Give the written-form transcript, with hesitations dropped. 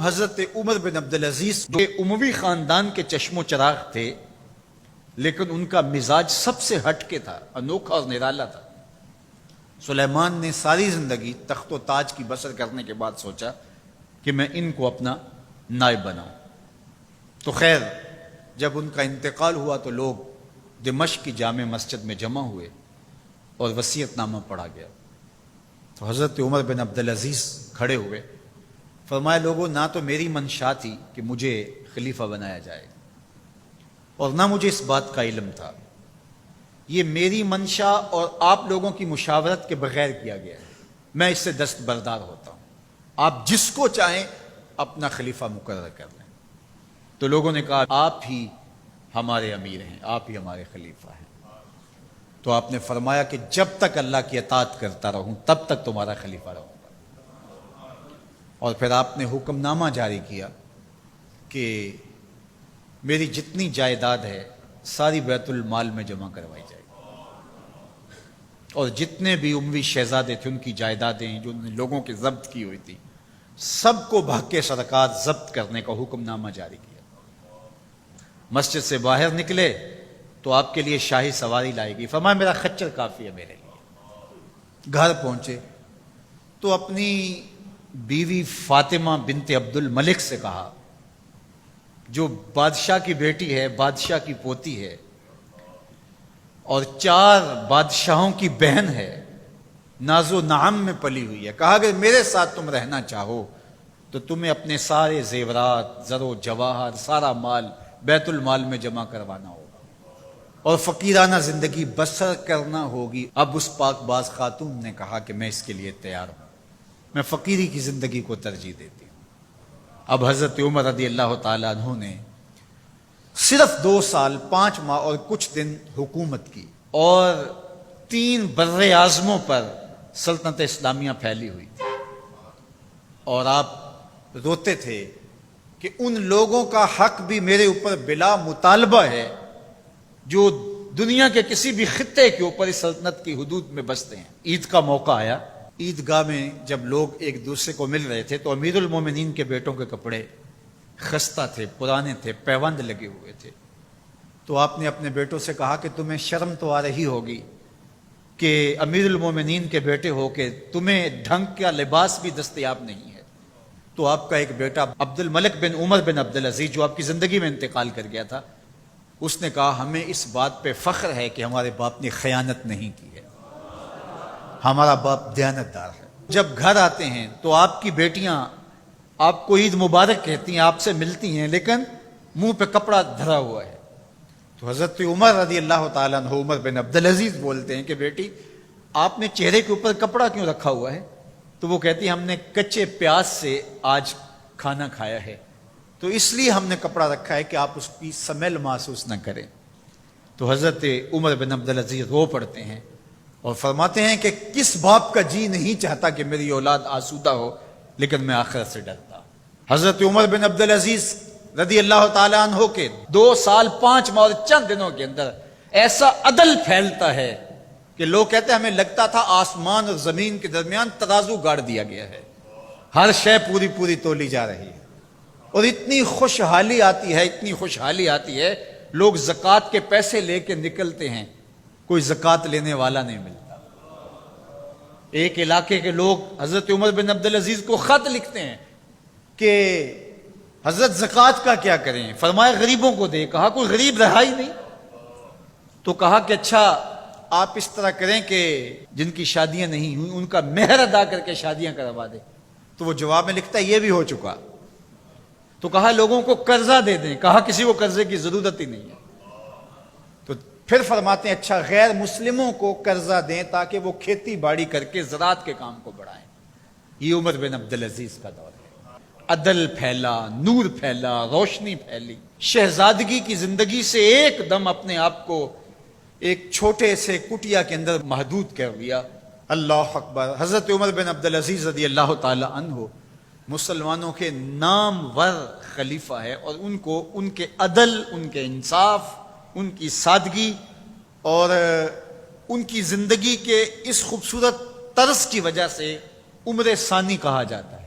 حضرت عمر بن عبدالعزیز جو اموی خاندان کے چشم و چراغ تھے، لیکن ان کا مزاج سب سے ہٹ کے تھا، انوکھا اور نرالا تھا۔ سلیمان نے ساری زندگی تخت و تاج کی بسر کرنے کے بعد سوچا کہ میں ان کو اپنا نائب بناؤں۔ تو خیر، جب ان کا انتقال ہوا تو لوگ دمشق کی جامع مسجد میں جمع ہوئے اور وصیت نامہ پڑھا گیا۔ تو حضرت عمر بن عبدالعزیز کھڑے ہوئے، فرمایا لوگوں، نہ تو میری منشا تھی کہ مجھے خلیفہ بنایا جائے اور نہ مجھے اس بات کا علم تھا، یہ میری منشا اور آپ لوگوں کی مشاورت کے بغیر کیا گیا ہے، میں اس سے دستبردار ہوتا ہوں، آپ جس کو چاہیں اپنا خلیفہ مقرر کر لیں۔ تو لوگوں نے کہا آپ ہی ہمارے امیر ہیں، آپ ہی ہمارے خلیفہ ہیں۔ تو آپ نے فرمایا کہ جب تک اللہ کی اطاعت کرتا رہوں تب تک تمہارا خلیفہ رہوں گا۔ اور پھر آپ نے حکم نامہ جاری کیا کہ میری جتنی جائیداد ہے ساری بیت المال میں جمع کروائی جائے گی، اور جتنے بھی اموی شہزادے تھے ان کی جائیدادیں جو انہوں نے لوگوں کی ضبط کی ہوئی تھی سب کو بھاگ کے سرکار ضبط کرنے کا حکم نامہ جاری کیا۔ مسجد سے باہر نکلے تو آپ کے لیے شاہی سواری لائے گی، فرمایا میرا خچر کافی ہے میرے لیے۔ گھر پہنچے تو اپنی بیوی فاطمہ بنت عبد الملک سے کہا، جو بادشاہ کی بیٹی ہے، بادشاہ کی پوتی ہے اور 4 بادشاہوں کی بہن ہے، ناز و نعم میں پلی ہوئی ہے، کہا اگر میرے ساتھ تم رہنا چاہو تو تمہیں اپنے سارے زیورات، زر و جواہر، سارا مال بیت المال میں جمع کروانا ہوگا اور فقیرانہ زندگی بسر کرنا ہوگی۔ اب اس پاک باز خاتون نے کہا کہ میں اس کے لیے تیار ہوں، میں فقیری کی زندگی کو ترجیح دیتی ہوں۔ اب حضرت عمر رضی اللہ تعالیٰ عنہ نے صرف 2 سال 5 ماہ اور کچھ دن حکومت کی، اور 3 بر اعظموں پر سلطنت اسلامیہ پھیلی ہوئی تھی، اور آپ روتے تھے کہ ان لوگوں کا حق بھی میرے اوپر بلا مطالبہ ہے جو دنیا کے کسی بھی خطے کے اوپر اس سلطنت کی حدود میں بستے ہیں۔ عید کا موقع آیا، عیدگاہ میں جب لوگ ایک دوسرے کو مل رہے تھے تو امیر المومنین کے بیٹوں کے کپڑے خستہ تھے، پرانے تھے، پیوند لگے ہوئے تھے۔ تو آپ نے اپنے بیٹوں سے کہا کہ تمہیں شرم تو آ رہی ہوگی کہ امیر المومنین کے بیٹے ہو کے تمہیں ڈھنگ کا لباس بھی دستیاب نہیں ہے۔ تو آپ کا ایک بیٹا عبد الملک بن عمر بن عبدالعزیز جو آپ کی زندگی میں انتقال کر گیا تھا، اس نے کہا ہمیں اس بات پہ فخر ہے کہ ہمارے باپ نے خیانت نہیں کی ہے، ہمارا باپ دیانتدار ہے۔ جب گھر آتے ہیں تو آپ کی بیٹیاں آپ کو عید مبارک کہتی ہیں، آپ سے ملتی ہیں، لیکن منہ پہ کپڑا دھرا ہوا ہے۔ تو حضرت عمر رضی اللہ تعالیٰ عنہ عمر بن عبدالعزیز بولتے ہیں کہ بیٹی آپ نے چہرے کے اوپر کپڑا کیوں رکھا ہوا ہے؟ تو وہ کہتی ہم نے کچے پیاز سے آج کھانا کھایا ہے تو اس لیے ہم نے کپڑا رکھا ہے کہ آپ اس کی سمیل محسوس نہ کریں۔ تو حضرت عمر بن عبدالعزیز رو پڑتے ہیں اور فرماتے ہیں کہ کس باپ کا جی نہیں چاہتا کہ میری اولاد آسودہ ہو، لیکن میں آخرت سے ڈرتا۔ حضرت عمر بن عبدالعزیز رضی اللہ تعالیٰ عنہ کے 2 سال 5 ماہ اور چند دنوں کے اندر ایسا عدل پھیلتا ہے کہ لوگ کہتے ہیں ہمیں لگتا تھا آسمان اور زمین کے درمیان ترازو گاڑ دیا گیا ہے، ہر شے پوری پوری تولی جا رہی ہے، اور اتنی خوشحالی آتی ہے، اتنی خوشحالی آتی ہے، لوگ زکوٰۃ کے پیسے لے کے نکلتے ہیں، کوئی زکوٰۃ لینے والا نہیں ملتا۔ ایک علاقے کے لوگ حضرت عمر بن عبدالعزیز کو خط لکھتے ہیں کہ حضرت زکوٰۃ کا کیا کریں؟ فرمایا غریبوں کو دے۔ کہا کوئی غریب رہا ہی نہیں۔ تو کہا کہ اچھا آپ اس طرح کریں کہ جن کی شادیاں نہیں ہوئی ان کا مہر ادا کر کے شادیاں کروا دیں۔ تو وہ جواب میں لکھتا ہے یہ بھی ہو چکا۔ تو کہا لوگوں کو قرضہ دے دیں۔ کہا کسی کو قرضے کی ضرورت ہی نہیں ہے۔ تو پھر فرماتے ہیں اچھا غیر مسلموں کو قرضہ دیں تاکہ وہ کھیتی باڑی کر کے زراعت کے کام کو بڑھائیں۔ یہ عمر بن عبدالعزیز کا دور ہے۔ عدل پھیلا، نور پھیلا، روشنی پھیلی۔ شہزادگی کی زندگی سے ایک دم اپنے آپ کو ایک چھوٹے سے کٹیا کے اندر محدود کر لیا۔ اللہ اکبر۔ حضرت عمر بن عبدالعزیز رضی اللہ تعالی عنہ مسلمانوں کے نامور خلیفہ ہے، اور ان کو ان کے عدل، ان کے انصاف، ان کی سادگی اور ان کی زندگی کے اس خوبصورت طرز کی وجہ سے عمر ثانی کہا جاتا ہے۔